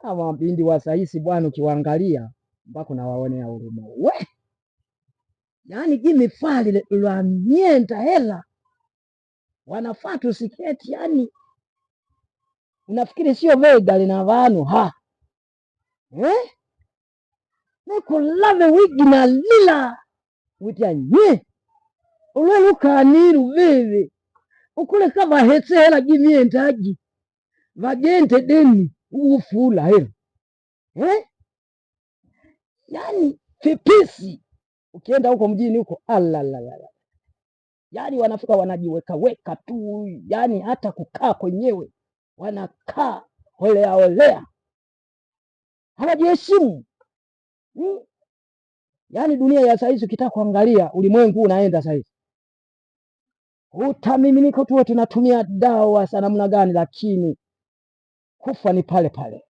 Hawa mabindi wa saisi bwana ukiwaangalia mpaka unawaonea huruma. We! Yaani gimi fali lwa mienta hela. Wanafaa tusiketi yani. Unafikiri sio vega lina vanu ha. Neko lave wigi na lila. Witia nye. Ulweluka aniru vivi. Ukule kama hetse hela gimi entaji. Vagente deni. Ufula hela. Yani pipisi. Ukienda huko mjini huko. Alalalala. Yani wanafika wanajiweka weka tu. Yani hata kukaa kwenyewe. Wanakaa olea. Hawajiheshimu. Yani dunia ya saizi ukitaka kuangalia ulimwengu unaenda saizi. Utamiminika tu tunatumia dawa sana namna gani, lakini kufa ni pale pale.